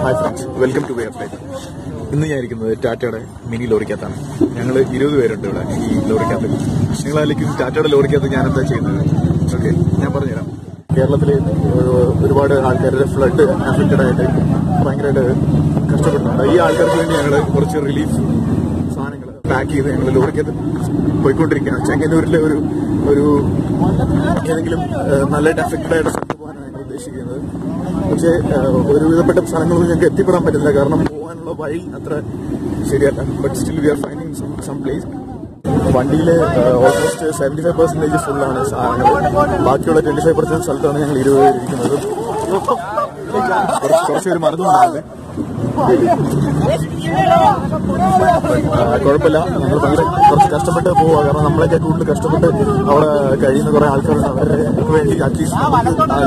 Hi friends, welcome to way of life. ഇന്ന് ഞാൻ ഇരിക്കുന്നത് ടാറ്റയുടെ മിനി ലോറിക്കകത്താണ്. ഞങ്ങൾ 20 പേരുണ്ട് ഇവിടെ ഈ ലോറിക്കകത്ത്. നിങ്ങളായിരിക്കും ടാറ്റയുടെ ലോറിക്കകത്ത് ഞാൻ എന്താ ചെയ്യുന്നത്? ഓക്കെ, ഞാൻ പറഞ്ഞുതരാം. കേരളത്തിൽ ഒരുപാട് ആൾക്കാരുടെ ഫ്ലഡ് അഫക്റ്റഡ് ആയിട്ട് ഭയങ്കരമായിട്ട് കഷ്ടപ്പെടുന്നുണ്ട്. ഈ ആൾക്കാർക്ക് വേണ്ടി ഞങ്ങൾ കുറച്ച് റിലീഫ് സാധനങ്ങൾ പാക്ക് ചെയ്ത് ഞങ്ങൾ ലോറിക്കകത്ത് പോയിക്കൊണ്ടിരിക്കുകയാണ്. ചെങ്ങന്നൂരിലെ ഒരു ഏതെങ്കിലും നല്ലതായിട്ട് അഫക്റ്റഡ് ആയിട്ട് സ്ഥലത്ത് പോകാനാണ് ഞങ്ങൾ ഉദ്ദേശിക്കുന്നത്. പക്ഷേ ഒരുവിധപ്പെട്ട സ്ഥലങ്ങളൊന്നും ഞങ്ങൾക്ക് എത്തിപ്പെടാൻ പറ്റില്ല, കാരണം പോകാനുള്ള വഴി അത്ര ശരിയല്ല. But still we are finding some place. വണ്ടിയിൽ ഓൾമോസ്റ്റ് 75% ഫുള്ളാണ് സാധനങ്ങൾ. ബാക്കിയുള്ള 25% സ്ഥലത്താണ് ഞങ്ങൾ 20 പേരിരിക്കുന്നത്. കുറച്ചുപേര് മറന്നുകൊണ്ടാണ്. കുഴപ്പമില്ല, ഞങ്ങൾ ഭയങ്കര കുറച്ച് കഷ്ടപ്പെട്ട് പോവുക. കാരണം നമ്മളൊക്കെ കൂടുതൽ കഷ്ടപ്പെട്ട് അവിടെ കഴിയുന്ന കുറെ ആൾക്കാരുണ്ട്. അവർക്ക് വേണ്ടി അറ്റ്ലീസ്റ്റ്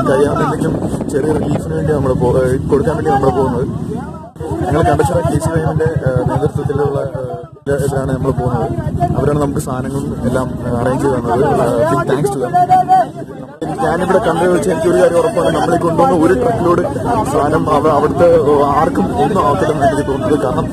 കഴിയാൻ എന്തെങ്കിലും ചെറിയ റിലീഫിന് വേണ്ടി നമ്മൾ കൊടുക്കാൻ വേണ്ടി നമ്മൾ പോകുന്നത്. ഞങ്ങൾ കണ്ടച്ചിറ KCYMന്റെ നേതൃത്വത്തിലുള്ള ഇതിലാണ് നമ്മൾ പോകുന്നത്. അവരാണ് നമുക്ക് സാധനങ്ങളും എല്ലാം അറേഞ്ച് ചെയ്ത് തന്നത്. Big thanks to them. ഞാനിവിടെ കണ്ടു വെച്ച് എനിക്കൊരു കാര്യം ഉറപ്പാണ്, നമ്മളെ കൊണ്ടുവന്ന ഒരു ട്രക്കിലോട് സാധനം അവിടുത്തെ ആർക്കും ഒന്നും ആവത്തില്ലെന്ന് എനിക്ക് തോന്നുന്നത്. കാരണം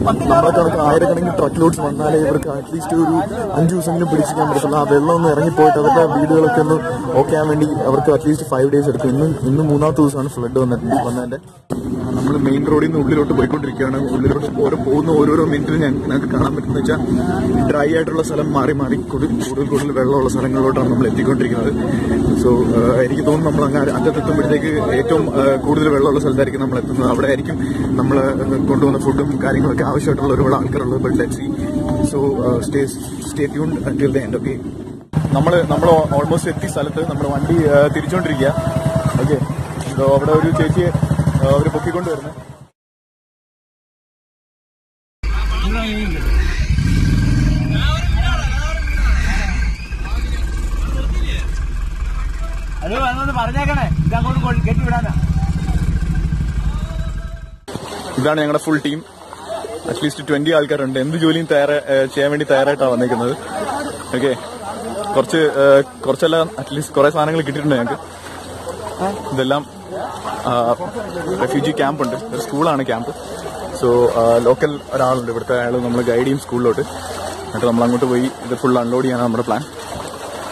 നമ്മളെ കണക്ക് ആയിരക്കണക്കിന് ട്രക്ക് ലോഡ്സ് വന്നാലേ ഇവർക്ക് അറ്റ്ലീസ്റ്റ് ഒരു 5 ദിവസമെങ്കിലും പിടിച്ചിരിക്കാൻ പറ്റത്തുള്ളൂ. ആ വെള്ളം ഒന്ന് ഇറങ്ങിപ്പോയിട്ട് അവരുടെ വീടുകളൊക്കെ ഒന്ന് ഓക്കെ ആകാൻ വേണ്ടി അവർക്ക് അറ്റ്ലീസ്റ്റ് 5 days എടുക്കും. ഇന്ന് 3ാമത്തെ ദിവസമാണ് ഫ്ലഡ് വന്നതിന്റെ. നമ്മൾ മെയിൻ റോഡിൽ നിന്ന് ഉള്ളിലോട്ട് പോയിക്കൊണ്ടിരിക്കുകയാണ്. ഉള്ളിലോട്ട് ഓരോരോ മിനിറ്റിൽ ഞങ്ങൾക്ക് കാണാൻ പറ്റുന്ന വെച്ചാൽ ഡ്രൈ ആയിട്ടുള്ള സ്ഥലം മാറി കൂടുതൽ വെള്ളമുള്ള സ്ഥലങ്ങളിലോട്ടാണ് നമ്മൾ എത്തിക്കൊണ്ടിരിക്കുന്നത്. സോ എനിക്ക് തോന്നുന്നു നമ്മൾ അങ്ങനെ അറ്റത്തെത്തുമ്പോഴത്തേക്ക് ഏറ്റവും കൂടുതൽ വെള്ളമുള്ള സ്ഥലത്തായിരിക്കും നമ്മൾ എത്തുന്നത്. അവിടെ ആയിരിക്കും നമ്മൾ കൊണ്ടുവന്ന ഫുഡും കാര്യങ്ങളൊക്കെ ആവശ്യമായിട്ടുള്ള ഒരുപാട് ആൾക്കാരുള്ളത്. But let's see. So stay tuned until the end. Okay, നമ്മൾ ഓൾമോസ്റ്റ് എത്തിയ സ്ഥലത്ത് നമ്മുടെ വണ്ടി തിരിച്ചുകൊണ്ടിരിക്കുക. ഓക്കെ, അവിടെ ഒരു ചേച്ചിയെ അവർ പൊക്കിക്കൊണ്ട് വരുന്നത്. ഇതാണ് ഞങ്ങളുടെ ഫുൾ ടീം. അറ്റ്ലീസ്റ്റ് 20 ആൾക്കാരുണ്ട്. എന്ത് ജോലിയും ചെയ്യാൻ വേണ്ടി തയ്യാറായിട്ടാണ് വന്നിരിക്കുന്നത്. ഓക്കെ, കുറച്ചെല്ലാം അറ്റ്ലീസ്റ്റ് കുറെ സാധനങ്ങൾ കിട്ടിയിട്ടുണ്ട് ഞങ്ങൾക്ക്. ഇതെല്ലാം റെഫ്യൂജി ക്യാമ്പ് ഉണ്ട്, ഒരു സ്കൂളാണ് ക്യാമ്പ്. സോ ലോക്കൽ ഒരാളുണ്ട് ഇവിടുത്തെ, അയാൾ നമ്മൾ ഗൈഡ് ചെയ്യും സ്കൂളിലോട്ട്. എന്നിട്ട് നമ്മൾ അങ്ങോട്ട് പോയി ഇത് ഫുൾ അൺലോഡ് ചെയ്യാനാണ് നമ്മുടെ പ്ലാൻ.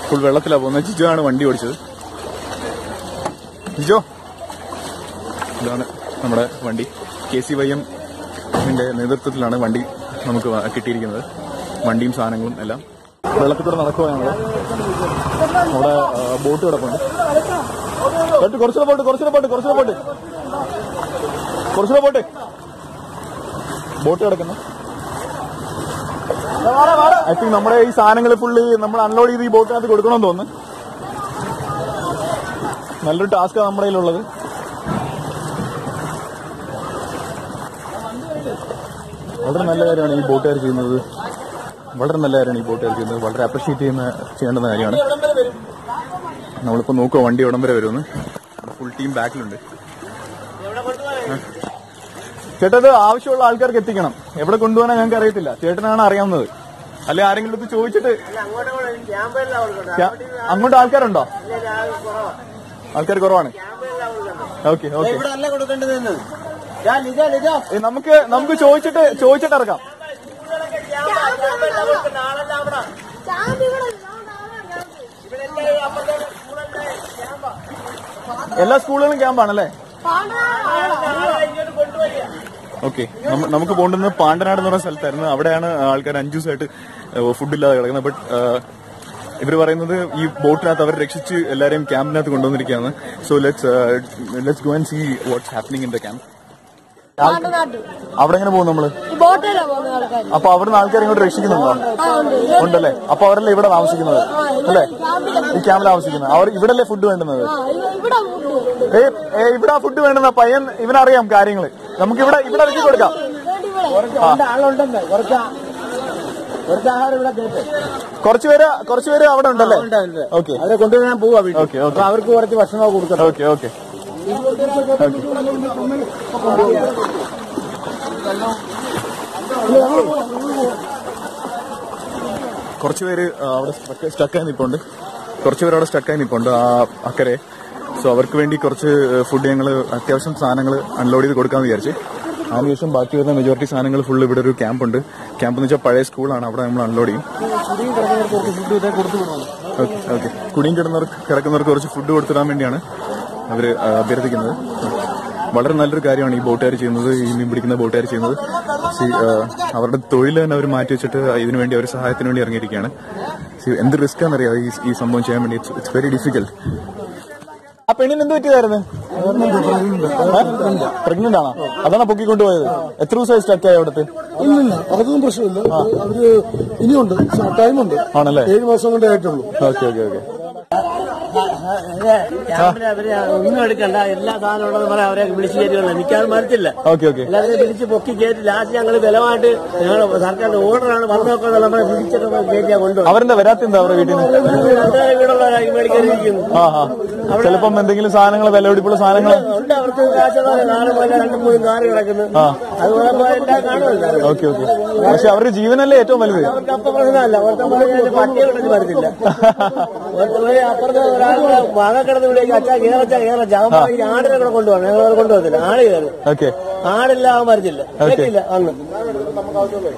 ഫുൾ വെള്ളത്തിലാണ് പോകുന്നത്. ജിജോ ആണ് വണ്ടി ഓടിച്ചത്. ജിജോ, ഇതാണ് നമ്മുടെ വണ്ടി. KCYMന്റെ നേതൃത്വത്തിലാണ് വണ്ടി നമുക്ക് കിട്ടിയിരിക്കുന്നത്. വണ്ടിയും സാധനങ്ങളും എല്ലാം. വെള്ളത്തിൽ കൂടെ നടക്കുക ഞങ്ങൾ. അവിടെ ബോട്ട് കിടപ്പുണ്ട്. കുറച്ചുകൂടെ പോട്ടെ. ബോട്ട് കിടക്കുന്നു. ഐ തിങ്ക് നമ്മുടെ ഈ സാധനങ്ങൾ ഫുള്ള് നമ്മൾ അൺലോഡ് ചെയ്ത് ഈ ബോട്ടിനകത്ത് കൊടുക്കണമെന്ന് തോന്നുന്നു. നല്ലൊരു ടാസ്ക്കാണ് നമ്മുടെ കയ്യിലുള്ളത്. വളരെ നല്ല കാര്യമാണ് ഈ ബോട്ടുകാർ ചെയ്യുന്നത്. വളരെ അപ്രീഷിയേറ്റ് ചെയ്യേണ്ടുന്ന കാര്യമാണ്. നമ്മളിപ്പോൾ നോക്കുക വണ്ടി എവിടം വരെ വരുമെന്ന്. ഫുൾ ടീം ബാക്കിലുണ്ട്. ചേട്ടാ, ഇത് ആവശ്യമുള്ള ആൾക്കാർക്ക് എത്തിക്കണം. എവിടെ കൊണ്ടുപോകാനാ ഞങ്ങൾക്ക് അറിയത്തില്ല. ചേട്ടനാണ് അറിയാവുന്നത്. അല്ലെ ആരെങ്കിലും ഇത് ചോദിച്ചിട്ട്. അങ്ങോട്ട് ആൾക്കാരുണ്ടോ? ആൾക്കാർ കുറവാണ്. ഓക്കെ, നമുക്ക് ചോദിച്ചിട്ട് ഇറക്കാം. എല്ലാ സ്കൂളുകളും ക്യാമ്പാണല്ലേ? ഓക്കെ, നമുക്ക് പോകേണ്ടുന്നത് പാണ്ടനാട് എന്ന് പറയുന്ന സ്ഥലത്തായിരുന്നു. അവിടെയാണ് ആൾക്കാർ 5 ദിവസമായിട്ട് ഫുഡില്ലാതെ കിടക്കുന്നത്. ബട്ട് ഇവർ പറയുന്നത് ഈ ബോട്ടിനകത്ത് അവർ രക്ഷിച്ച് എല്ലാവരെയും ക്യാമ്പിനകത്ത് കൊണ്ടുവന്നിരിക്കുകയാണ്. So let's go and see what's happening in the camp. അവിടെ എങ്ങനെ പോകും നമ്മള്? അപ്പൊ അവിടുന്ന് ആൾക്കാർ ഇങ്ങോട്ട് രക്ഷിക്കുന്നുണ്ടോ? ഉണ്ടല്ലേ? അപ്പൊ അവരല്ലേ ഇവിടെ താമസിക്കുന്നത് അല്ലേ? ഈ ക്യാമ്പിൽ താമസിക്കുന്നത്. അവർ ഇവിടല്ലേ ഫുഡ് വേണ്ടുന്നത്? ഇവിടെ ഫുഡ് വേണ്ടുന്ന പയ്യൻ ഇവനറിയാം കാര്യങ്ങള്. നമുക്ക് ഇവിടെ ഇറക്കി കൊടുക്കാം. കുറച്ചുപേര് അവിടെ ഉണ്ടല്ലേ? ഓക്കെ, അവരെ കൊണ്ടുവരാൻ പോവാ. ഓക്കെ, അവർക്ക് കുറച്ച് ഭക്ഷണം കൊടുക്കാം. ഓക്കെ. കുറച്ചുപേര് അവിടെ സ്റ്റക്കായി നിൽപ്പുണ്ട്. ആ അക്കരെ. സോ അവർക്ക് വേണ്ടി കുറച്ച് ഫുഡ് ഞങ്ങൾ അത്യാവശ്യം സാധനങ്ങൾ അൺലോഡ് ചെയ്ത് കൊടുക്കാമെന്ന് വിചാരിച്ചു. അതിനുശേഷം ബാക്കി വരുന്ന മെജോറിറ്റി സാധനങ്ങൾ ഫുള്ള് ഇവിടെ ഒരു ക്യാമ്പുണ്ട്. ക്യാമ്പ് എന്ന് വെച്ചാൽ പഴയ സ്കൂളാണ്, അവിടെ നമ്മൾ അൺലോഡ് ചെയ്യും. ഓക്കെ, കുടിയും കിടക്കുന്നവർക്ക് കുറച്ച് ഫുഡ് കൊടുത്തിടാൻ വേണ്ടിയാണ് അവർ അഭ്യർത്ഥിക്കുന്നത്. വളരെ നല്ലൊരു കാര്യമാണ് ഈ ബോട്ടുകാർ ചെയ്യുന്നത്, ഈ മീൻ പിടിക്കുന്ന ബോട്ടുകാർ ചെയ്യുന്നത്. അവരുടെ തൊഴിൽ തന്നെ അവർ മാറ്റി വെച്ചിട്ട് ഇതിനു വേണ്ടി അവർ സഹായത്തിന് വേണ്ടി ഇറങ്ങിയിരിക്കുകയാണ്. എന്ത് റിസ്ക് ആണെന്നറിയാം ഈ സംഭവം ചെയ്യാൻ വേണ്ടി. It's very difficult. ആ പെണ്ണിന് എന്ത് പറ്റിയതായിരുന്നു? പ്രഗ്നന്റ് ആണോ? അതാണ് പൊക്കിക്കൊണ്ടുപോയത്. എത്ര ദിവസമായി സ്റ്റക്ക് ആയി അവിടുത്തെ? ഇല്ല, അതൊന്നും പ്രശ്നമില്ല. അവര് ഇനിയുണ്ട്, ടൈമുണ്ട്. ആണല്ലേ? 7 മാസം കൊണ്ടേ ആയിട്ടുള്ളൂ. Okay okay okay. ക്യാമ്പിന് അവര് ഒന്നും എടുക്കണ്ട, എല്ലാ സാധനം ഉണ്ടെന്ന് പറയാം. അവരെ വിളിച്ചു കയറ്റില്ല, എനിക്കത് മറിച്ചില്ല. എല്ലാവരെയും പിടിച്ച് പൊക്കി കയറ്റി ലാസ്റ്റ് ഞങ്ങൾ ബലമായിട്ട് ഞങ്ങൾ സർക്കാരിന്റെ ഓർഡറാണ് വന്നൊക്കെ നമ്മളെ പിടിച്ചിട്ട് കയറ്റിയാ കൊണ്ടുപോകും. അവരെന്താ വരാത്തെന്താ അവരുടെ വീട്ടിൽ നിന്ന്? വീടുള്ളവരായി മേടിക്കാനിരിക്കുന്നു. ചിലപ്പം എന്തെങ്കിലും സാധനങ്ങൾ വിലപിടിപ്പുള്ള സാധനങ്ങൾ ഉണ്ട്. അവർക്ക് കാശുകാരെ കാണും, 2-3 കാറ് കിടക്കുന്നു. അതുപോലെ എല്ലാം കാണുമല്ലോ. Okay okay. പക്ഷെ അവരുടെ ജീവനല്ലേ ഏറ്റവും വലുത്. അവർക്ക് അപ്പം പ്രശ്നമല്ല. ഒരുത്തം പട്ടിയെ വിളിച്ച് മരുന്നില്ല. അപ്പുറത്ത് ഒരാളുടെ മക കിടന്ന് വിളിക്കും, അച്ഛാ കേറച്ച ഈ ആടിനെ കൂടെ കൊണ്ടുപോകണം. ഞങ്ങൾ കൊണ്ടുപോകത്തില്ല, ആട് കയറി. ആടില്ല, അവൻ മരിച്ചില്ല, കേട്ടില്ല അന്ന്.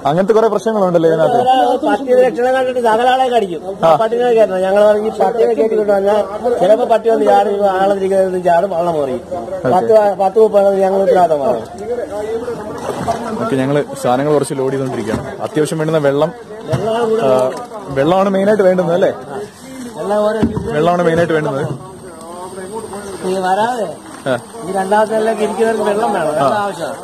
അങ്ങനത്തെ കുറെ പ്രശ്നങ്ങളുണ്ടല്ലോ ഇതിനകത്ത്. പട്ടിയെ രക്ഷണം കണ്ടിട്ട് സകലാളെ കടിക്കും. പട്ടിനെ കയറ്റണം. ഞങ്ങൾ ഈ പട്ടിയെ കയറ്റി കൊണ്ടു വന്നാൽ ചിലപ്പോ പട്ടി വന്ന് ചാടി ആളത്തിരിക്കുന്ന ചാടും, വള്ളം മറിയും. 10-30 ഞങ്ങൾ ഉത്തരവാദിത്തമാണ്. ഞങ്ങൾ സാധനങ്ങൾ കുറച്ച് ലോഡ് ചെയ്തോണ്ടിരിക്കുകയാണ്. അത്യാവശ്യം വേണ്ടുന്ന വെള്ളമാണ് മെയിനായിട്ട് വേണ്ടുന്നത് അല്ലേ? വെള്ളമാണ് മെയിനായിട്ട് വേണ്ടുന്നത്. വരാതെ ഈ രണ്ടാമത്തെ ഇരിക്കുന്നവർക്ക് വെള്ളം വേണം, ആവശ്യമാണ്.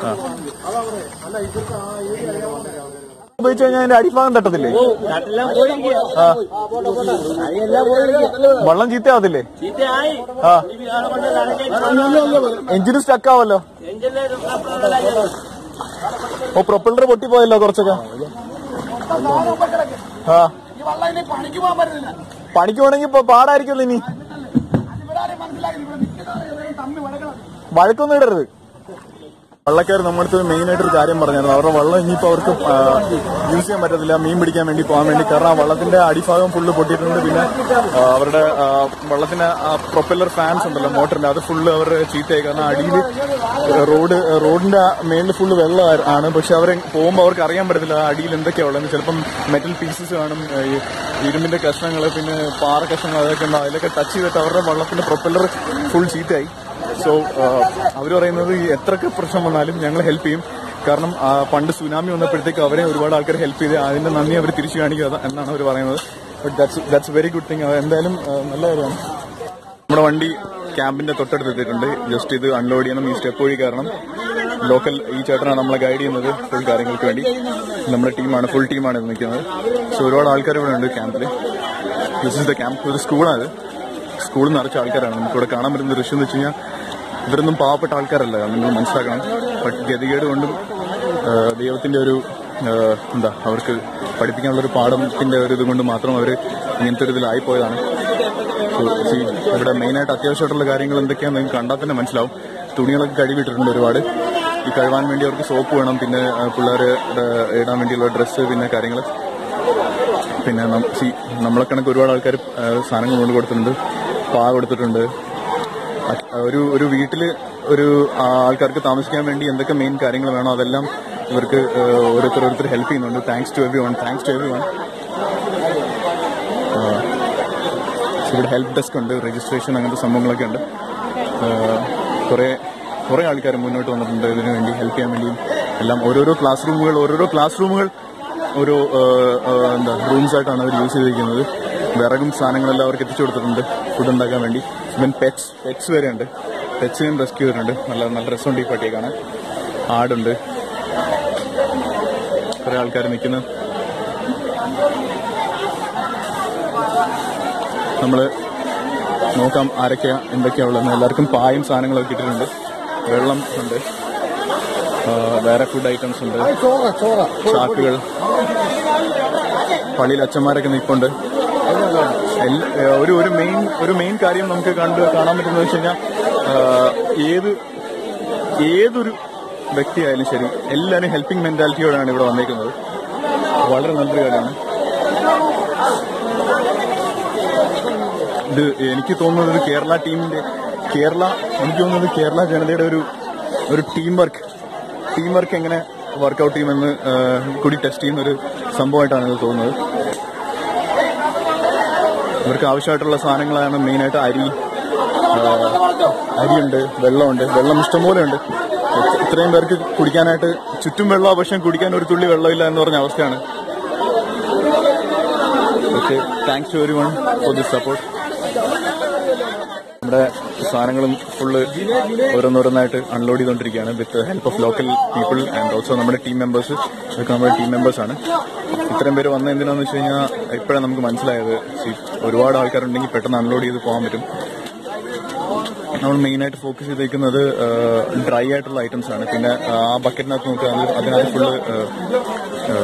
ഉപയോഗിച്ച് കഴിഞ്ഞാൽ അതിന്റെ അടിഭാഗം തട്ടത്തില്ലേ? വെള്ളം ചീത്തയാവത്തില്ലേ? എഞ്ചിന് സ്റ്റക്ക് ആവല്ലോ. ഓ, പ്രൊപ്പല്ലർ പൊട്ടിപ്പോയല്ലോ കുറച്ചൊക്കെ. പണിക്ക് പോണെങ്കിൽ ഇപ്പൊ പാടായിരിക്കുമല്ലോ. ഇനി വഴക്കൊന്നും ഇടരുത്. വള്ളക്കാർ നമ്മുടെ അടുത്ത് മെയിനായിട്ടൊരു കാര്യം പറഞ്ഞായിരുന്നു. അവരുടെ വള്ളം ഇനിയിപ്പോൾ അവർക്ക് യൂസ് ചെയ്യാൻ പറ്റത്തില്ല മീൻ പിടിക്കാൻ വേണ്ടി പോകാൻ വേണ്ടി. കാരണം ആ വള്ളത്തിന്റെ അടിഭാഗം ഫുള്ള് പൊട്ടിയിട്ടുണ്ട്. പിന്നെ അവരുടെ വള്ളത്തിന്റെ പ്രൊപ്പല്ലർ ഫാൻസ് ഉണ്ടല്ലോ മോട്ടറിന്റെ, അത് ഫുള്ള് അവരുടെ ചീത്തയായി. കാരണം അടിയിൽ റോഡിന്റെ മേളിൽ ഫുള്ള് വെള്ളം ആണ്. പക്ഷെ അവരെ പോകുമ്പോൾ അവർക്ക് അറിയാൻ പറ്റത്തില്ല അടിയിൽ എന്തൊക്കെയാണ് ഉള്ളത്. ചിലപ്പം മെറ്റൽ പീസസ് കാണും, ഇരുമ്പിന്റെ കഷ്ണങ്ങൾ, പിന്നെ പാറ കഷ്ണങ്ങൾ, അതൊക്കെ ഉണ്ടാവും. അതിലൊക്കെ ടച്ച് ചെയ്തിട്ട് അവരുടെ വള്ളത്തിന്റെ പ്രൊപ്പല്ലർ ഫുൾ ചീത്തയായി. സോ അവർ പറയുന്നത് എത്രയൊക്കെ പ്രശ്നം വന്നാലും ഞങ്ങൾ ഹെൽപ്പ് ചെയ്യും. കാരണം പണ്ട് സുനാമി വന്നപ്പോഴത്തേക്ക് അവരെ ഒരുപാട് ആൾക്കാർ ഹെൽപ്പ് ചെയ്ത് അതിന്റെ നന്ദി അവർ തിരിച്ചു കാണിക്കുക എന്നാണ് അവർ പറയുന്നത്. But that's very good thing. എന്തായാലും നല്ല കാര്യമാണ്. നമ്മുടെ വണ്ടി ക്യാമ്പിന്റെ തൊട്ടടുത്തെത്തിയിട്ടുണ്ട്. ജസ്റ്റ് ഇത് അൺലോഡ് ചെയ്യണം. ഈ സ്റ്റെപ്പ് വഴി കാരണം ലോക്കൽ ഈ ചേട്ടനാണ് നമ്മളെ ഗൈഡ് ചെയ്യുന്നത് ഫുൾ കാര്യങ്ങൾക്ക് വേണ്ടി. നമ്മുടെ ടീമാണ്, ഫുൾ ടീമാണ് ഇത് നിൽക്കുന്നത്. സോ ഒരുപാട് ആൾക്കാർ ഇവിടെ ഉണ്ട് ക്യാമ്പിൽ. This is the camp. ഒരു സ്കൂളാണ്. സ്കൂളിൽ നിറച്ച ആൾക്കാരാണ്. നമുക്കിവിടെ കാണാൻ പറ്റുന്ന ദൃശ്യം എന്ന് വെച്ച് കഴിഞ്ഞാൽ ഇവരൊന്നും പാവപ്പെട്ട ആൾക്കാരല്ല, നിങ്ങൾ മനസ്സിലാക്കണം. ബട്ട് ഗതികേട് കൊണ്ടും ദൈവത്തിന്റെ ഒരു അവർക്ക് പഠിപ്പിക്കാനുള്ളൊരു പാഠത്തിന്റെ ഒരു ഇത് കൊണ്ട് മാത്രം അവർ ഇങ്ങനത്തെ ഒരു ഇതിലായിപ്പോയതാണ്. സോ ഇവിടെ മെയിനായിട്ട് അത്യാവശ്യമായിട്ടുള്ള കാര്യങ്ങൾ എന്തൊക്കെയാണെന്ന് നിങ്ങൾക്ക് കണ്ടാൽ തന്നെ മനസ്സിലാവും. തുണികളൊക്കെ കഴുകിയിട്ടിട്ടുണ്ട് ഒരുപാട്. ഈ കഴുകാൻ വേണ്ടി അവർക്ക് സോപ്പ് വേണം, പിന്നെ പിള്ളേർ ഇടാൻ വേണ്ടിയുള്ള ഡ്രസ്സ്, പിന്നെ കാര്യങ്ങൾ. പിന്നെ നമ്മളെ കണക്ക് ഒരുപാട് ആൾക്കാർ സാധനങ്ങൾ കൊണ്ട് കൊടുത്തിട്ടുണ്ട്, പാ കൊടുത്തിട്ടുണ്ട്. ഒരു വീട്ടിൽ ഒരു ആൾക്കാർക്ക് താമസിക്കാൻ വേണ്ടി എന്തൊക്കെ മെയിൻ കാര്യങ്ങൾ വേണോ അതെല്ലാം ഇവർക്ക് ഓരോരുത്തർ ഹെൽപ്പ് ചെയ്യുന്നുണ്ട്. Thanks to everyone. ഇവിടെ ഹെൽപ്പ് ഡെസ്ക് ഉണ്ട്, രജിസ്ട്രേഷൻ, അങ്ങനത്തെ സംഭവങ്ങളൊക്കെ ഉണ്ട്. കുറേ ആൾക്കാർ മുന്നോട്ട് വന്നിട്ടുണ്ട് ഇതിനു വേണ്ടി ഹെൽപ്പ് ചെയ്യാൻ വേണ്ടിയും എല്ലാം. ഓരോരോ ക്ലാസ് റൂമുകൾ ഓരോ റൂംസ് ആയിട്ടാണ് അവർ യൂസ് ചെയ്തിരിക്കുന്നത്. വിറകും സാധനങ്ങളെല്ലാം അവർക്ക് എത്തിച്ചു കൊടുത്തിട്ടുണ്ട് ഫുഡ് ഉണ്ടാക്കാൻ വേണ്ടി. ഇവൻ പെറ്റ്സ് വരെ ഉണ്ട്. പെറ്റ്സിനും റെസ്ക്യൂ ചെയ്തിട്ടുണ്ട്. നല്ല രസമുണ്ട് ഈ പട്ടിയെ കാണാൻ. ആടുണ്ട്. കുറെ ആൾക്കാർ നിൽക്കുന്നു. നമ്മള് നോക്കാം ആരൊക്കെയാ എന്തൊക്കെയാ ഉള്ളതെന്ന്. എല്ലാവർക്കും പായും സാധനങ്ങളൊക്കെ ഇട്ടിട്ടുണ്ട്. വെള്ളം ഉണ്ട്, വേറെ ഫുഡ് ഐറ്റംസ് ഉണ്ട്, ചാക്കുകൾ. പള്ളിയിൽ അച്ഛന്മാരൊക്കെ നിൽപ്പുണ്ട്. ഒരു മെയിൻ കാര്യം നമുക്ക് കാണാൻ പറ്റുന്നത് വെച്ച് കഴിഞ്ഞാൽ ഏതൊരു വ്യക്തിയായാലും ശരി എല്ലാവരും ഹെൽപ്പിംഗ് മെന്റാലിറ്റിയോടാണ് ഇവിടെ വന്നേക്കുന്നത്. വളരെ നല്ലൊരു കാര്യമാണ് ഇത്. എനിക്ക് തോന്നുന്നത് കേരള കേരള, എനിക്ക് തോന്നുന്നത് കേരള ജനതയുടെ ഒരു ടീം വർക്ക് എങ്ങനെ വർക്കൗട്ട് ചെയ്യുമെന്ന് കൂടി ടെസ്റ്റ് ചെയ്യുന്ന ഒരു സംഭവമായിട്ടാണ് ഇത് തോന്നുന്നത്. ഇവർക്ക് ആവശ്യമായിട്ടുള്ള സാധനങ്ങളാണ് മെയിനായിട്ട് അരിയുണ്ട്, വെള്ളമുണ്ട്. വെള്ളം ഇഷ്ടംപോലെ ഉണ്ട്. ഇത്രയും പേർക്ക് കുടിക്കാനായിട്ട് ചുറ്റും വെള്ളം, പക്ഷേ കുടിക്കാൻ ഒരു തുള്ളി വെള്ളമില്ല എന്ന് പറഞ്ഞ അവസ്ഥയാണ്. Okay, thanks to everyone for this support. നമ്മുടെ സാധനങ്ങളും ഫുള്ള് ഓരോന്നോരോന്നായിട്ട് അൺലോഡ് ചെയ്തുകൊണ്ടിരിക്കുകയാണ് with help of local people and also നമ്മുടെ ടീം മെമ്പേഴ്സ്. ഇതൊക്കെ നമ്മുടെ ടീം മെമ്പേഴ്സാണ്. ഇത്രയും പേര് വന്ന എന്തിനാന്ന് വെച്ച് കഴിഞ്ഞാൽ ഇപ്പോഴാണ് നമുക്ക് മനസ്സിലായത്, ഒരുപാട് ആൾക്കാരുണ്ടെങ്കിൽ പെട്ടെന്ന് അൺലോഡ് ചെയ്ത് പോകാൻ പറ്റും. നമ്മൾ മെയിനായിട്ട് ഫോക്കസ് ചെയ്തേക്കുന്നത് ഡ്രൈ ആയിട്ടുള്ള ഐറ്റംസ് ആണ്. പിന്നെ ആ ബക്കറ്റിനകത്ത് നോക്കുക, അതിനകത്ത് ഫുള്ള്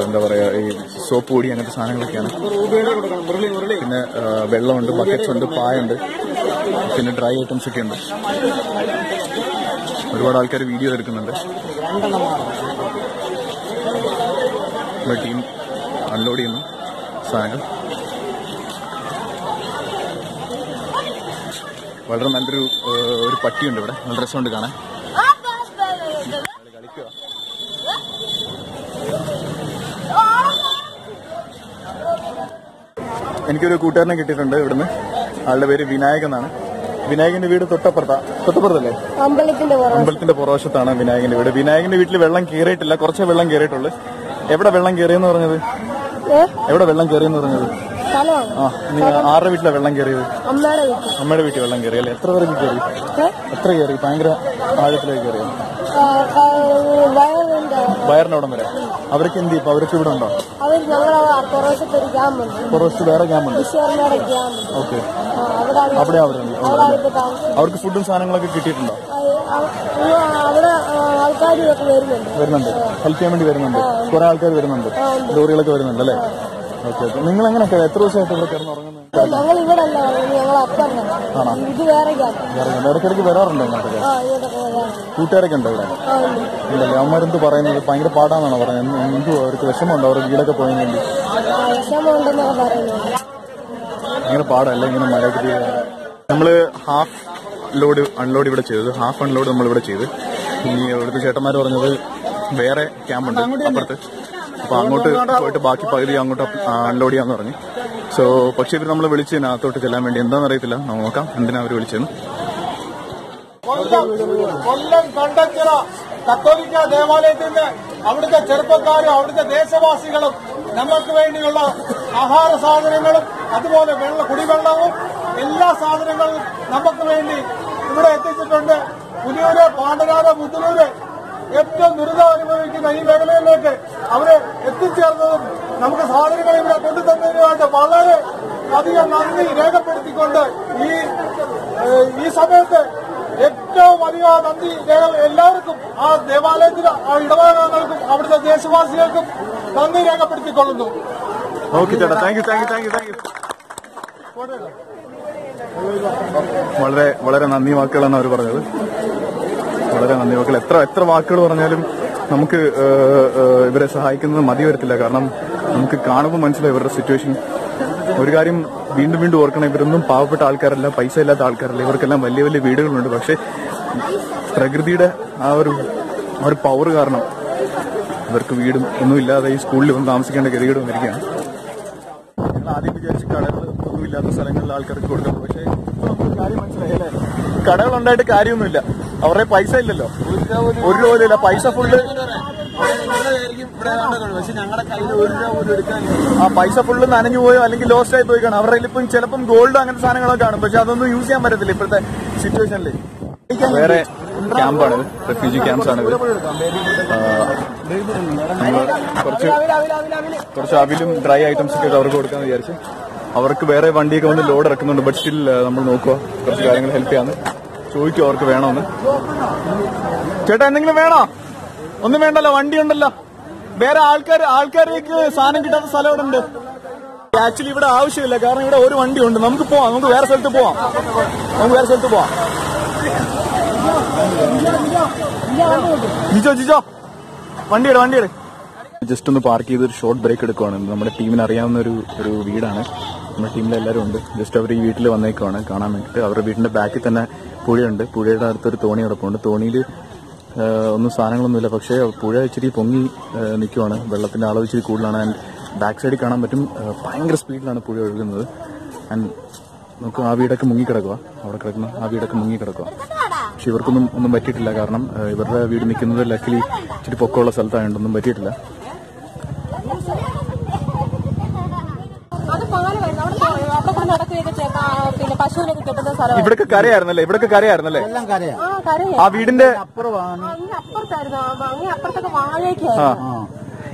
എന്താ പറയുക, ഈ സോപ്പ് പൊടി അങ്ങനത്തെ സാധനങ്ങളൊക്കെയാണ്. പിന്നെ വെള്ളമുണ്ട്, ബക്കറ്റ്സ് ഉണ്ട്, പായുണ്ട്, പിന്നെ ഡ്രൈ ഐറ്റംസ് ഒക്കെ ഉണ്ട്. ഒരുപാട് ആൾക്കാർ വീഡിയോ എടുക്കുന്നുണ്ട്. നമ്മുടെ ടീം അൺലോഡ് ചെയ്യുന്നു സാധനങ്ങൾ. വളരെ നല്ലൊരു പട്ടിയുണ്ട് ഇവിടെ, നല്ല രസമുണ്ട് കാണാൻ. കളിക്കുക. എനിക്കൊരു കൂട്ടുകാരനെ കിട്ടിയിട്ടുണ്ട് ഇവിടുന്ന്. ആളുടെ പേര് വിനായക് എന്നാണ്. വിനായകന്റെ വീട് തൊട്ടപ്പുറത്തല്ലേ? അമ്പലത്തിന്റെ പുറവശത്താണ് വിനായകന്റെ വീട്. വിനായകന്റെ വീട്ടിൽ വെള്ളം കയറിയിട്ടില്ല, കുറച്ചേ വെള്ളം കയറിയിട്ടുള്ളൂ. എവിടെ വെള്ളം കയറിയെന്ന് പറഞ്ഞത്? ആ, നീ ആരുടെ വീട്ടിലാണ് വെള്ളം കയറിയത്? അമ്മയുടെ വീട്ടിൽ വെള്ളം കയറി അല്ലേ? എത്ര പേര് കയറി? എത്ര കയറി? ഭയങ്കര ആഴത്തിലേക്ക് കയറിയോ? വയറിനോടം വരെ. അവർക്ക് എന്ത് ഇപ്പൊ? അവർക്ക് ഇവിടെ ഉണ്ടോ? പുറത്ത് വേറെ ക്യാമ്പുണ്ട്. ഓക്കെ, അവിടെ അവർക്ക് ഫുഡും സാധനങ്ങളൊക്കെ കിട്ടിയിട്ടുണ്ടോ? വരുന്നുണ്ട്, ഹെൽപ്പ് ചെയ്യാൻ വേണ്ടി വരുന്നുണ്ട്. കുറെ ആൾക്കാർ വരുന്നുണ്ട്, ലോറികളൊക്കെ വരുന്നുണ്ട് അല്ലേ? Okay okay. നിങ്ങൾ എങ്ങനെയൊക്കെ എത്ര ദിവസമായിട്ട് ഇവിടെ കിടന്നുറങ്ങുന്നത്? ആണോ? ഇടയ്ക്കിടയ്ക്ക് വരാറുണ്ടോ ഇങ്ങോട്ടൊക്കെ? കൂട്ടുകാരൊക്കെ ഉണ്ടോ ഇവിടെ? ഇല്ലല്ലേ? അവന്മാരെന്ത് പറയുന്നത്? ഭയങ്കര പാടാന്നാണോ പറയുന്നത്? എന്തു അവർക്ക് വിഷമമുണ്ടോ അവരുടെ വീടൊക്കെ പോയതിന് വേണ്ടി? ഭയങ്കര പാടല്ലേ ഇങ്ങനെ മഴയ്ക്ക്? നമ്മള് ഹാഫ് ലോഡ് അൺലോഡ് ഇവിടെ ചെയ്തത്, ഹാഫ് അൺലോഡ് നമ്മളിവിടെ ചെയ്ത്. ഇനി ഇവിടുത്തെ ചേട്ടന്മാർ പറഞ്ഞത് വേറെ ക്യാമ്പുണ്ട് അപ്പുറത്ത്, അപ്പൊ അങ്ങോട്ട് പോയിട്ട് ബാക്കി പകുതി അങ്ങോട്ട് അൺലോഡ് ചെയ്യാന്ന് പറഞ്ഞു. സോ പക്ഷെ ഇവർ നമ്മളെ വിളിച്ചതിനകത്തോട്ട് ചെല്ലാൻ വേണ്ടി. എന്താണെന്ന് അറിയത്തില്ല, നമുക്ക് നോക്കാം എന്തിനാ അവർ വിളിച്ചതെന്ന്. കൊല്ലം കണ്ടച്ചിറ കത്തോലിക്ക ദേവാലയത്തിൽ നിന്ന് അവിടുത്തെ ചെറുപ്പക്കാരും അവിടുത്തെ ദേശവാസികളും നമുക്ക് വേണ്ടിയുള്ള ആഹാര സാധനങ്ങളും അതുപോലെ കുടിവെള്ളവും എല്ലാ സാധനങ്ങളും നമുക്ക് വേണ്ടി ഇവിടെ എത്തിച്ചിട്ടുണ്ട്. പുലിയൂര്, പാണ്ടനാട്, മുത്തലൂര് ഏറ്റവും ദുരിതം അനുഭവിക്കുന്ന ഈ മേഖലയിലേക്ക് അവര് എത്തിച്ചേർന്നതും നമുക്ക് സാധനങ്ങൾ ഇവിടെ കൊണ്ടുതന്നതിനുമായിട്ട് വളരെ അധികം നന്ദി രേഖപ്പെടുത്തിക്കൊണ്ട് ഈ സമയത്ത് ഏറ്റവും അധികം നന്ദി എല്ലാവർക്കും, ആ ദേവാലയത്തിന് ഇടവകങ്ങൾക്കും അവിടുത്തെ ദേശവാസികൾക്കും നന്ദി രേഖപ്പെടുത്തിക്കൊള്ളുന്നു. ഓക്കെ ചേട്ടാ, താങ്ക് യു. വളരെ വളരെ നന്ദി വാക്കുകളാണ് അവർ പറഞ്ഞത്. വളരെ നന്ദി വാക്കുകൾ. എത്ര വാക്കുകൾ പറഞ്ഞാലും നമുക്ക് ഇവരെ സഹായിക്കുന്നത് മതി വരത്തില്ല. കാരണം നമുക്ക് കാണുമ്പോൾ മനസ്സിലായി ഇവരുടെ സിറ്റുവേഷൻ. ഒരു കാര്യം വീണ്ടും വീണ്ടും ഓർക്കണം, ഇവരൊന്നും പാവപ്പെട്ട ആൾക്കാരല്ല, പൈസ ഇല്ലാത്ത ആൾക്കാരല്ല. ഇവർക്കെല്ലാം വലിയ വലിയ വീടുകളുണ്ട്. പക്ഷെ പ്രകൃതിയുടെ ആ ഒരു പവർ കാരണം ഇവർക്ക് വീടും ഒന്നുമില്ലാതെ ഈ സ്കൂളിൽ വന്ന് താമസിക്കേണ്ട ഗതികേട് വന്നിരിക്കുകയാണ്. ഞങ്ങൾ ആദ്യം വിചാരിച്ച് കടകൾ ഒന്നുമില്ലാത്ത സ്ഥലങ്ങളിൽ ആൾക്കാർക്ക് കൊടുക്കാം. പക്ഷേ നമുക്ക് കാര്യം മനസ്സിലായല്ലേ, കടകളുണ്ടായിട്ട് കാര്യമൊന്നുമില്ല. അവരുടെ പൈസ ഇല്ലല്ലോ, ഒരു രൂപ ഇല്ല. പൈസ ഫുള്ള് പൈസ ഫുള്ള് നനഞ്ഞു പോയോ അല്ലെങ്കിൽ ലോസ്റ്റ് ആയി പോയി കാണും. അവരുടെ ഇപ്പം ചിലപ്പം ഗോൾഡ് അങ്ങനത്തെ സാധനങ്ങളൊക്കെ കാണും. പക്ഷെ അതൊന്നും യൂസ് ചെയ്യാൻ പറ്റത്തില്ല ഇപ്പോഴത്തെ സിറ്റുവേഷനിൽ. വേറെ ക്യാമ്പാണിത്, റെഫ്യൂജി ക്യാമ്പ്സ് ആണിത്. കുറച്ച് അവിലും ഡ്രൈ ഐറ്റംസ് ഒക്കെ അവർക്ക് കൊടുക്കാന്ന് വിചാരിച്ചു. അവർക്ക് വേറെ വണ്ടിയൊക്കെ വന്ന് ലോഡ് ഇറക്കുന്നുണ്ട്. ബട്ട് സ്റ്റിൽ നമ്മൾ നോക്കുക, കുറച്ച് കാര്യങ്ങൾ ഹെൽപ്പ് ചെയ്യാന്ന് ചോദിക്കും അവർക്ക് വേണമെന്ന്. ചേട്ടാ എന്തെങ്കിലും വേണോ? ഒന്നും വേണ്ടല്ലോ, വണ്ടി ഉണ്ടല്ലോ. വേറെ ആൾക്കാർക്ക് സാധനം കിട്ടാത്ത സ്ഥലം ഇവിടെ ഉണ്ട്. ആക്ച്വലി ഇവിടെ ആവശ്യമില്ല, കാരണം ഇവിടെ ഒരു വണ്ടി ഉണ്ട്. നമുക്ക് പോവാം, നമുക്ക് വേറെ സ്ഥലത്ത് പോവാം. ജിജോ വണ്ടിയുടെ ജസ്റ്റ് ഒന്ന് പാർക്ക് ചെയ്ത് ഒരു ഷോർട്ട് ബ്രേക്ക് എടുക്കുവാണ്. നമ്മുടെ ടീമിന് അറിയാവുന്ന ഒരു വീടാണ്. നമ്മുടെ ടീമിലെല്ലാവരും ഉണ്ട്. ജസ്റ്റ് അവർ ഈ വീട്ടിൽ വന്നേക്കുവാണ് കാണാൻ വേണ്ടിയിട്ട്. അവരുടെ വീടിന്റെ ബാക്കിൽ തന്നെ പുഴയുണ്ട്. പുഴയുടെ അടുത്തൊരു തോണി കിടപ്പുണ്ട്. തോണിയിൽ ഒന്നും സാധനങ്ങളൊന്നുമില്ല, പക്ഷേ പുഴ ഇച്ചിരി പൊങ്ങി നിൽക്കുവാണ്. വെള്ളത്തിന്റെ അളവ് ഇച്ചിരി കൂടുതലാണ്. ആൻഡ് ബാക്ക് സൈഡിൽ കാണാൻ പറ്റും ഭയങ്കര സ്പീഡിലാണ് പുഴ ഒഴുകുന്നത്. ആൻഡ് നമുക്ക് ആ വീടൊക്കെ മുങ്ങിക്കിടക്കുക, അവിടെ കിടക്കുന്ന ആ വീടൊക്കെ മുങ്ങിക്കിടക്കുക. പക്ഷെ ഇവർക്കൊന്നും പറ്റിയിട്ടില്ല. കാരണം ഇവരുടെ വീട് നിൽക്കുന്നത് ലക്കിലി ഇച്ചിരി പൊക്കമുള്ള സ്ഥലത്തായതുകൊണ്ടൊന്നും പറ്റിയിട്ടില്ല. ഇവിടൊക്കെ കരയായിരുന്നല്ലേ? ഇവിടൊക്കെ കരയായിരുന്നല്ലേ? ആ വീടിന്റെ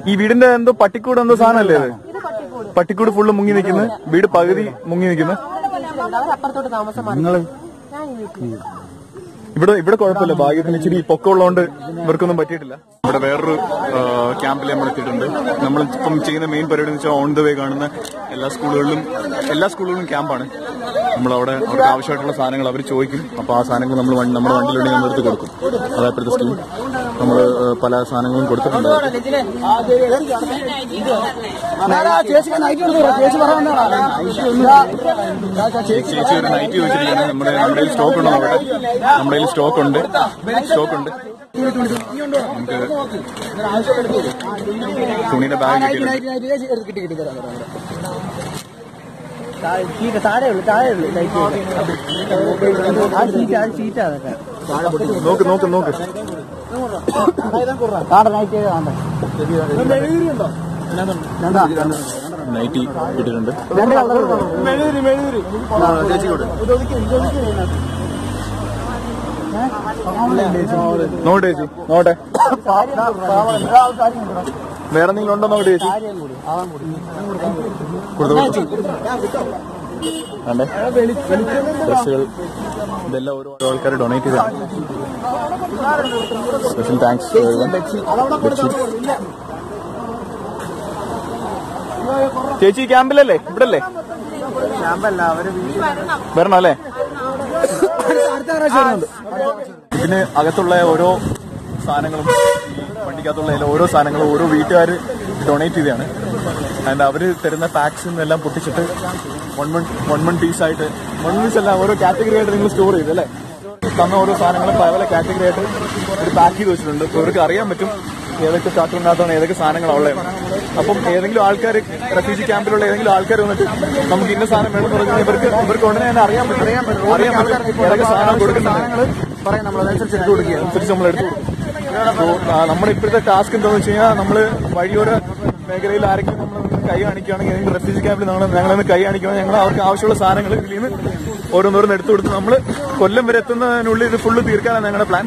ഈ വീടിന്റെ എന്തോ പട്ടിക്കൂട് എന്തോ സാധനമല്ലേ അത്? പട്ടിക്കൂട് ഫുള്ള് മുങ്ങി നിൽക്കുന്നത്, വീട് പകുതി മുങ്ങി നിൽക്കുന്നത്. ഇവിടെ കുഴപ്പമില്ല, ഭാഗ്യത്തിന് ഇച്ചിരി പൊക്കമുള്ളതുകൊണ്ട് ഇവർക്കൊന്നും പറ്റിയിട്ടില്ല. ഇവിടെ വേറൊരു ക്യാമ്പിൽ നമ്മൾ എത്തിയിട്ടുണ്ട്. നമ്മളിപ്പം ചെയ്യുന്ന മെയിൻ പരിപാടി എന്ന് വെച്ചാൽ ഓൺ ദ വേ കാണുന്ന എല്ലാ സ്കൂളുകളിലും ക്യാമ്പാണ്. നമ്മളവിടെ അവർക്ക് ആവശ്യമായിട്ടുള്ള സാധനങ്ങൾ അവർ ചോദിക്കും. അപ്പോൾ ആ സാധനങ്ങൾ നമ്മൾ നമ്മുടെ വണ്ടിയിലുണ്ടെങ്കിൽ നമ്മൾ എടുത്ത് കൊടുക്കും. അതായപ്പോഴത്തെ സ്കീം നമ്മൾ പല സാധനങ്ങളും കൊടുത്തിട്ടുണ്ട്. ചേച്ചി ഒരു നൈറ്റ് ചോദിച്ചിരിക്കുകയാണ്. നമ്മുടെ സ്റ്റോക്ക് ഉണ്ടോ? നമ്മുടെ സ്റ്റോക്ക് ഉണ്ട്. നമുക്ക് തുണിയുടെ ബാഗ് കിട്ടിയിട്ടുണ്ട്. നോക്ക് നൈറ്റി കിട്ടിയിട്ടുണ്ട്. നോട്ടെ ചേച്ചി, നോട്ടെ വേറെ എന്തെങ്കിലും ഉണ്ടോ നോക്കട്ടെ ചേച്ചി. അതെ, ഡ്രസ്സുകൾ ഇതെല്ലാം ഓരോ ആൾക്കാർ ഡൊണേറ്റ് ചെയ്താണ്. Special thanks. ചേച്ചി ക്യാമ്പിലല്ലേ? ഇവിടല്ലേ? വരണം അല്ലേ? ഇതിന് അകത്തുള്ള ഓരോ സാധനങ്ങളും, ഈ വണ്ടിക്കകത്തുള്ള ഓരോ സാധനങ്ങളും ഓരോ വീട്ടുകാർ ഡൊണേറ്റ് ചെയ്തതാണ്. ആൻഡ് അവർ തരുന്ന പാക്സിൽ എല്ലാം പൊട്ടിച്ചിട്ട് വൺ മൺ പീസായിട്ട്, വൺ പീസ് അല്ല, ഓരോ കാറ്റഗറി ആയിട്ട് നിങ്ങൾ സ്റ്റോർ ചെയ്തു അല്ലേ? തന്ന ഓരോ സാധനങ്ങളും പല കാറ്റഗറി ആയിട്ട് ഒരു പാക്ക് ചെയ്ത് വെച്ചിട്ടുണ്ട്. അപ്പോൾ ഇവർക്ക് അറിയാൻ പറ്റും ഏതൊക്കെ കാർട്ടൂണിനകത്താണ് ഏതൊക്കെ സാധനങ്ങളാണ് ഉള്ളത്. അപ്പം ഏതെങ്കിലും ആൾക്കാർ, റെഫ്യൂജി ക്യാമ്പിലുള്ള ഏതെങ്കിലും ആൾക്കാർ വന്നിട്ട് നമുക്ക് ഇന്ന സാധനം വേണമെന്ന് പറഞ്ഞാൽ ഇവർക്ക് ഉടനെ തന്നെ അറിയാൻ പറ്റും ഏതൊക്കെ സാധനം കൊടുക്കുന്ന സാധനങ്ങൾ പറയാം. നമ്മൾ അതനുസരിച്ച് എടുത്തു കൊടുക്കുക, അനുസരിച്ച് നമ്മൾ എടുത്തു കൊടുക്കും. അപ്പോൾ നമ്മുടെ ഇപ്പോഴത്തെ ടാസ്ക് എന്താണെന്ന് വെച്ച് കഴിഞ്ഞാൽ, നമ്മൾ വഴിയോര മേഖലയിൽ ആരെങ്കിലും നമ്മൾ കൈ കാണിക്കുകയാണെങ്കിൽ, ഏതെങ്കിലും റെഫ്യൂജി ക്യാമ്പിൽ ഞങ്ങളൊന്ന് കൈ കാണിക്കുകയാണെങ്കിൽ ഞങ്ങൾ അവർക്ക് ആവശ്യമുള്ള സാധനങ്ങൾ ഇതിൽ നിന്ന് ഓരോന്നോരോന്ന് എടുത്തു കൊടുത്ത് നമ്മൾ കൊല്ലം വരെ എത്തുന്നതിനുള്ളിൽ ഇത് ഫുള്ള് തീർക്കാനാണ് ഞങ്ങളുടെ പ്ലാൻ.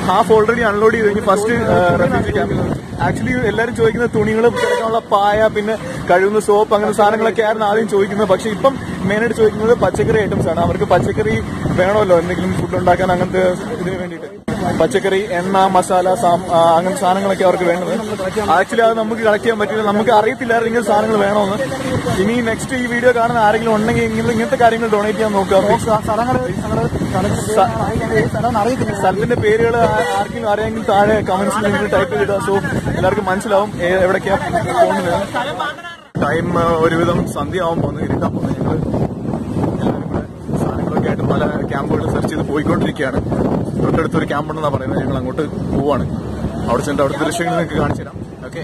ഹാഫ് ഓൾറെഡി അൺലോഡ് ചെയ്ത് കഴിഞ്ഞ് ഫസ്റ്റ് റെഫ്യൂജി ക്യാമ്പിൽ. ആക്ച്വലി എല്ലാവരും ചോദിക്കുന്ന തുണികളും കിടക്കാനുള്ള പായ, പിന്നെ കഴുകുന്ന സോപ്പ്, അങ്ങനെ സാധനങ്ങളൊക്കെ ആയിരുന്നു ആദ്യം ചോദിക്കുന്നത്. പക്ഷെ ഇപ്പം മെയിനായിട്ട് ചോദിക്കുന്നത് പച്ചക്കറി ഐറ്റംസ് ആണ്. അവർക്ക് പച്ചക്കറി വേണമല്ലോ എന്തെങ്കിലും ഫുഡ് ഉണ്ടാക്കാൻ, അങ്ങനത്തെ ഇതിന് വേണ്ടിയിട്ട് പച്ചക്കറി, എണ്ണ, മസാല, അങ്ങനത്തെ സാധനങ്ങളൊക്കെ അവർക്ക് വേണ്ടത്. ആക്ച്വലി അത് നമുക്ക് കളക്ട് ചെയ്യാൻ പറ്റില്ല, നമുക്ക് അറിയത്തില്ലായിരുന്നു ഇങ്ങനെ സാധനങ്ങൾ വേണമെന്ന്. ഇനി നെക്സ്റ്റ് ഈ വീഡിയോ കാണുന്ന ആരെങ്കിലും ഉണ്ടെങ്കിൽ ഇങ്ങനത്തെ കാര്യങ്ങൾ ഡൊണേറ്റ് ചെയ്യാൻ നോക്കുക. സ്ഥലത്തിന്റെ പേരുകൾ ആർക്കെങ്കിലും അറിയാമെങ്കിൽ താഴെ കമന്റ്സിൽ നിങ്ങൾ ടൈപ്പ് ചെയ്തിടുക. സോ എല്ലാവർക്കും മനസ്സിലാവും എവിടേക്കാ പോകുന്നത്. ടൈം ഒരുവിധം സന്ധ്യ ആവാൻ പോകുന്നത്, ഇരുട്ടാൻ പോകുന്നത്. ഞങ്ങൾ എല്ലാവരും കൂടെ സാധനങ്ങളൊക്കെ ആയിട്ട് പല ക്യാമ്പുകൾ സെർച്ച് ചെയ്ത് പോയിക്കൊണ്ടിരിക്കുകയാണ്. തൊട്ടടുത്തൊരു ക്യാമ്പുണ്ടെന്നാണ് പറയുന്നത്. ഞങ്ങൾ അങ്ങോട്ട് പോവാണ്. അവിടെ ചെന്നിട്ട് അവിടുത്തെ ദൃശ്യങ്ങൾ നിങ്ങൾക്ക് കാണിച്ചു തരാം. ഓക്കെ,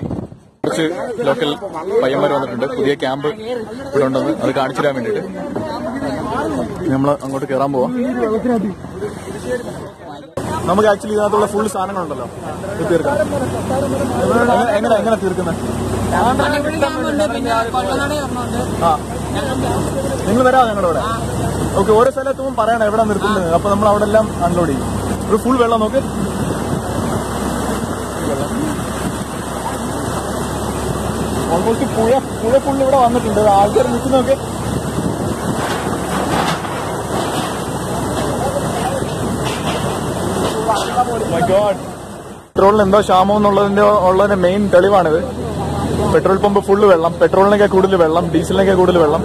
കുറച്ച് ലോക്കൽ പയ്യന്മാർ വന്നിട്ടുണ്ട്. പുതിയ ക്യാമ്പ് ഇവിടെ ഉണ്ടെന്ന് അത് കാണിച്ചു തരാൻ വേണ്ടിയിട്ട് നമ്മൾ അങ്ങോട്ട് കയറാൻ പോവാം. നമുക്ക് ആക്ച്വലി ഇതിനകത്തുള്ള ഫുൾ സാധനങ്ങളുണ്ടല്ലോ, ഇത് തീർക്കാം. എങ്ങനെ തീർക്കുന്നത്? നിങ്ങൾ വരാമോ ഞങ്ങളുടെ ഇവിടെ? ഓക്കെ, ഓരോ സ്ഥലത്തും പറയണം എവിടെ നിർത്തുന്നത്. അപ്പൊ നമ്മൾ അവിടെ എല്ലാം അൺലോഡ് ചെയ്യും. ഒരു ഫുൾ വെള്ളം നോക്ക്. ഓൾമോസ്റ്റ് പുഴ ഫുൾ ഇവിടെ വന്നിട്ടുണ്ട്. ആൾക്കാർ നിൽക്കുന്നൊക്കെ പെട്രോളിന് എന്തോ ക്ഷാമം ഉള്ളതിന്റെ മെയിൻ തെളിവാണിത്. പെട്രോൾ പമ്പ് ഫുള്ള് വെള്ളം, പെട്രോളിനൊക്കെ കൂടുതൽ വെള്ളം, ഡീസലിനൊക്കെ കൂടുതൽ വെള്ളം.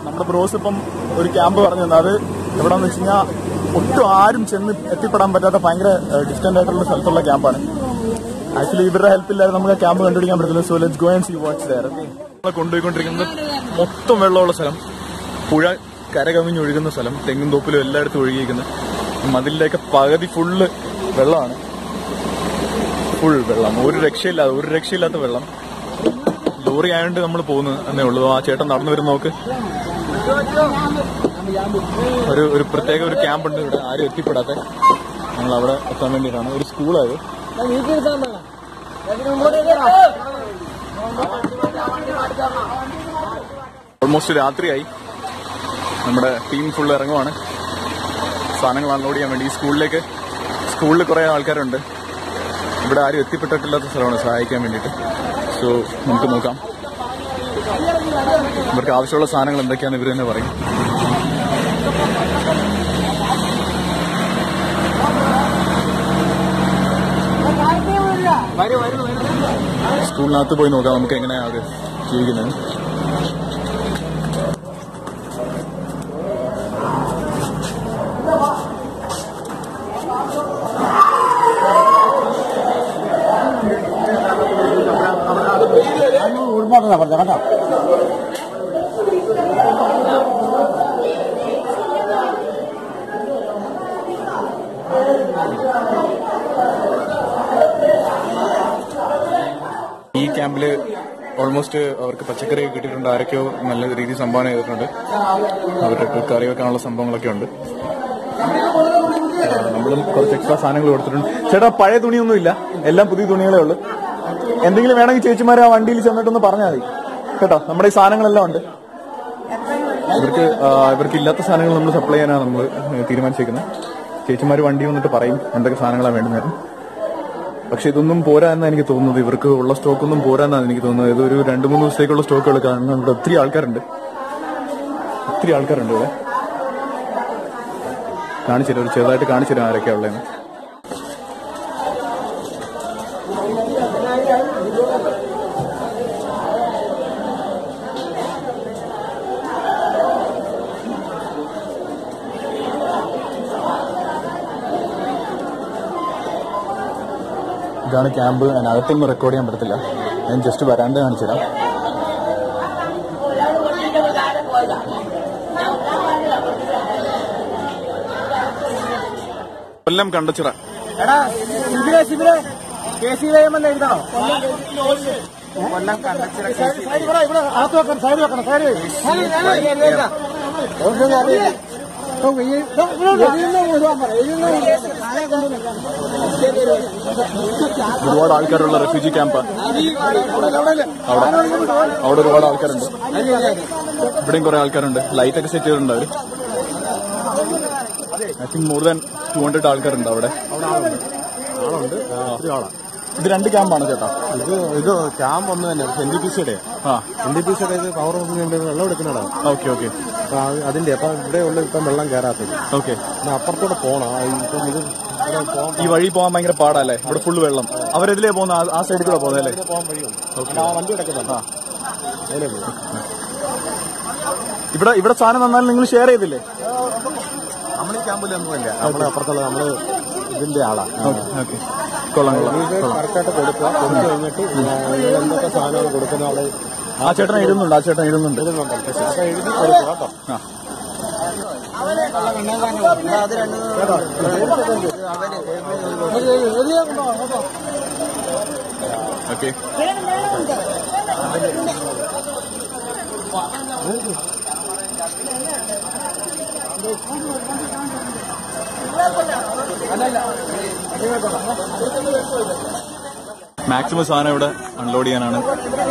നമ്മുടെ ബ്രോസ് ഇപ്പം ഒരു ക്യാമ്പ് പറഞ്ഞു തന്നെ. അത് എവിടെന്ന് വെച്ച് കഴിഞ്ഞാൽ ഒട്ടും ആരും ചെന്ന് എത്തിപ്പെടാൻ പറ്റാത്ത ഭയങ്കര ഡിസ്റ്റന്റ് ആയിട്ടുള്ള സ്ഥലത്തുള്ള ക്യാമ്പാണ്. ആക്ച്വലി ഇവരുടെ ഹെൽപ്പില്ലാതെ നമുക്ക് ക്യാമ്പ് കണ്ടുപിടിക്കാൻ പറ്റില്ല. So let's go and see what's there. നമ്മളെ കൊണ്ടുപോയിക്കൊണ്ടിരിക്കുന്നത് മൊത്തം വെള്ളമുള്ള സ്ഥലം, പുഴ കരകവിഞ്ഞൊഴുകുന്ന സ്ഥലം, തെങ്ങും തോപ്പിലും എല്ലായിടത്തും ഒഴുകിയിരിക്കുന്നത്. മതിലിന്റെയൊക്കെ പകുതി ഫുള്ള് വെള്ളമാണ്, ഫുൾ വെള്ളം, ഒരു രക്ഷയില്ലാത്ത വെള്ളം. ലോറി ആയതുകൊണ്ട് നമ്മൾ പോകുന്നത് എന്നേ ഉള്ളൂ. ആ ചേട്ടൻ നടന്നു വരുന്ന നോക്ക്. ഒരു പ്രത്യേക ഒരു ക്യാമ്പുണ്ട് ഇവിടെ, ആരും എത്തിപ്പെടാത്ത. ഞങ്ങൾ അവിടെ എത്താൻ വേണ്ടിയിട്ടാണ്. ഒരു സ്കൂളായത്. ഓൾമോസ്റ്റ് രാത്രിയായി. നമ്മുടെ ടീം ഫുൾ ഇറങ്ങുവാണ് സാധനങ്ങൾ അൺലോഡ് ചെയ്യാൻ വേണ്ടി. ഈ സ്കൂളിൽ കുറെ ആൾക്കാരുണ്ട്. ഇവിടെ ആരും എത്തിപ്പെട്ടിട്ടില്ലാത്ത സ്ഥലമാണ് സഹായിക്കാൻ വേണ്ടിയിട്ട്. സോ നമുക്ക് നോക്കാം ഇവർക്ക് ആവശ്യമുള്ള സാധനങ്ങൾ എന്തൊക്കെയാണെന്ന് ഇവർ തന്നെ പറയും. സ്കൂളിനകത്ത് പോയി നോക്കാം നമുക്ക് എങ്ങനെയാണ് അത് ജീവിക്കുന്നത്. കേട്ടോ ഈ ക്യാമ്പില് ഓൾമോസ്റ്റ് അവർക്ക് പച്ചക്കറി കിട്ടിയിട്ടുണ്ട്. ആരൊക്കെയോ നല്ല രീതിയിൽ സംഭാവന ചെയ്തിട്ടുണ്ട്. അവർക്ക് കറി വെക്കാനുള്ള സംഭവങ്ങളൊക്കെ ഉണ്ട്. നമ്മളും കുറച്ച് എക്സ്ട്രാ സാധനങ്ങൾ കൊടുത്തിട്ടുണ്ട്. ചേട്ടാ പഴയ തുണിയൊന്നുമില്ല, എല്ലാം പുതിയ തുണികളേ ഉള്ളൂ. എന്തെങ്കിലും വേണമെങ്കിൽ ചേച്ചിമാരെ ആ വണ്ടിയിൽ ചെന്നിട്ടൊന്ന് പറഞ്ഞാൽ മതി കേട്ടോ. നമ്മുടെ ഈ സാധനങ്ങളെല്ലാം ഉണ്ട്. ഇവർക്ക് ഇല്ലാത്ത സാധനങ്ങൾ നമ്മൾ സപ്ലൈ ചെയ്യാനാണ് നമ്മൾ തീരുമാനിച്ചേക്കുന്നത്. ചേച്ചിമാർ വണ്ടി വന്നിട്ട് പറയും എന്തൊക്കെ സാധനങ്ങളാണ് വേണ്ടുന്നത്. പക്ഷെ ഇതൊന്നും പോരാ എന്നാണ് എനിക്ക് തോന്നുന്നത്. ഇവർക്ക് ഉള്ള സ്റ്റോക്കൊന്നും പോരാ എന്നാണ് എനിക്ക് തോന്നുന്നത്. ഇതൊരു 2-3 ദിവസത്തേക്കുള്ള സ്റ്റോക്കുകൾ. കാരണം ഇവിടെ ഒത്തിരി ആൾക്കാരുണ്ട് ഇവിടെ. കാണിച്ചുതരാം, ഒരു ചെറുതായിട്ട് കാണിച്ചുതരാം ആരൊക്കെയാണ് ഉള്ളതെന്ന്. ഇതാണ് ക്യാമ്പ്. അതിനകത്തൊന്നും റെക്കോർഡ് ചെയ്യാൻ പറ്റത്തില്ല. ഞാൻ ജസ്റ്റ് വരാണ്ട് കാണിച്ചുതരാം. കൊല്ലം കണ്ടച്ചിറ. കൊല്ലം കണ്ടച്ചിറ ഒരുപാട് ആൾക്കാരുള്ള റെഫ്യൂജി ക്യാമ്പ്. അവിടെ ഒരുപാട് ആൾക്കാരുണ്ട്. ഇവിടെയും കുറെ ആൾക്കാരുണ്ട്. ലൈറ്റൊക്കെ സെറ്റ് ചെയ്തിട്ടുണ്ട് അവര്. ഐ തിങ്ക് മോർ ദാൻ 200 ആൾക്കാരുണ്ട് അവിടെ. ഇത് 2 ക്യാമ്പാണ് ചേട്ടാ. ഇത് ക്യാമ്പ് ഒന്ന് തന്നെ NDPCയുടെ. NDPCയുടെ ഇത് പവർ ഹൗസിന് വെള്ളം എടുക്കുന്നതാണ്. Okay okay. അപ്പൊ അതിന്റെ അപ്പൊ ഇവിടെ ഉള്ള ഇപ്പം വെള്ളം കയറാത്തത്. ഓക്കെ. അപ്പുറത്തോടെ പോണം. ഇപ്പം ഇത് ഈ വഴി പോകാൻ ഭയങ്കര പാടല്ലേ? ഇവിടെ ഫുള്ള് വെള്ളം. അവരെതിലേ പോകുന്ന ആ സൈഡിൽ കൂടെ പോകുന്നല്ലേ? പോകാൻ വഴിയുണ്ട്. ആ വണ്ടി കിടക്കുന്നുണ്ട്. അതിലേ പോകും. ഇവിടെ സാധനം തന്നാലും നിങ്ങൾ ഷെയർ ചെയ്തില്ലേ? നമ്മൾ ഈ ക്യാമ്പിലൊന്നുമില്ല. നമ്മുടെ അപ്പുറത്തുള്ള നമ്മള് ഇതിന്റെ ആളാണ്. ഓക്കെ. കൊള്ളാം. കറക്റ്റായിട്ട് കൊടുക്കുക. കൊടുത്തു കഴിഞ്ഞിട്ട് എന്തൊക്കെ സാധനങ്ങൾ കൊടുക്കുന്ന ആള് ആ ചേട്ടൻ എഴുതുന്നുണ്ട്. അപ്പൊ എഴുതി കൊടുക്കുക കേട്ടോ. ഓക്കെ. മാക്സിമം സാധനം ഇവിടെ അൺലോഡ് ചെയ്യാനാണ്.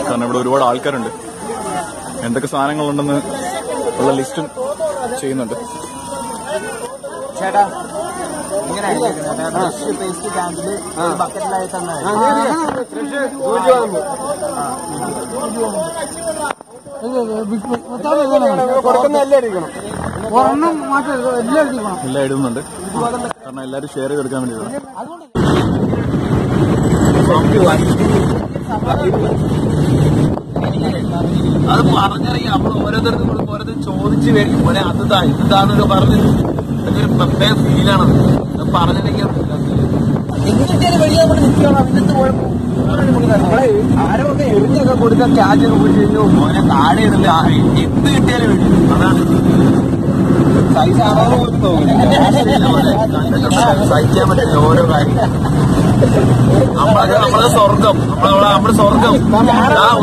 കാരണം ഇവിടെ ഒരുപാട് ആൾക്കാരുണ്ട്. എന്തൊക്കെ സാധനങ്ങളുണ്ടെന്ന് ഉള്ള ലിസ്റ്റും ചെയ്യുന്നുണ്ട്. ചേട്ടാ ഇങ്ങനെ പേസ്റ്റ് ക്യാമ്പില് ബക്കറ്റിലായി തന്നെ എല്ലാം എഴുതുന്നുണ്ട്. കാരണം എല്ലാവരും ഷെയർ ചെയ്തെടുക്കാൻ വേണ്ടിയിട്ടാണ്. അത് പറഞ്ഞറിയാം. നമ്മൾ ഓരോരുത്തർക്കും ഓരോരുത്തർ ചോദിച്ചു വരും. അതാണ് ഇതാണൊക്കെ പറഞ്ഞത്. ഒരു പ്രത്യേക ഫീലാണ് പറഞ്ഞിരിക്കാൻ. എന്തിന്റെ വെളിയെ കൊണ്ട് നിൽക്കണം അതിന്റെ കുഴപ്പം. ആരൊക്കെ എറിഞ്ഞൊക്കെ കൊടുക്കാൻ ക്യാച്ചൊക്കെ പോയി കഴിഞ്ഞു മോനെ താഴെ ഇടില്ല. എന്ത് കിട്ടിയാലും വേണ്ടി അതാണ് സഹിക്കാൻ പറ്റില്ല ഓരോ കാര്യം. നമ്മളെ സ്വർഗം നമ്മുടെ സ്വർഗം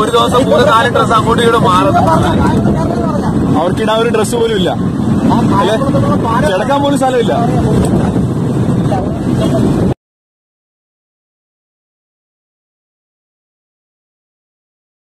ഒരു ദിവസം 3-4 ഡ്രസ്സ് അങ്ങോട്ടും ഇവിടെ മാറുന്നു. അവർക്കിടാൻ ഒരു ഡ്രസ്സ് പോലും ഇല്ല, കിടക്കാൻ പോലും സ്ഥലമില്ല.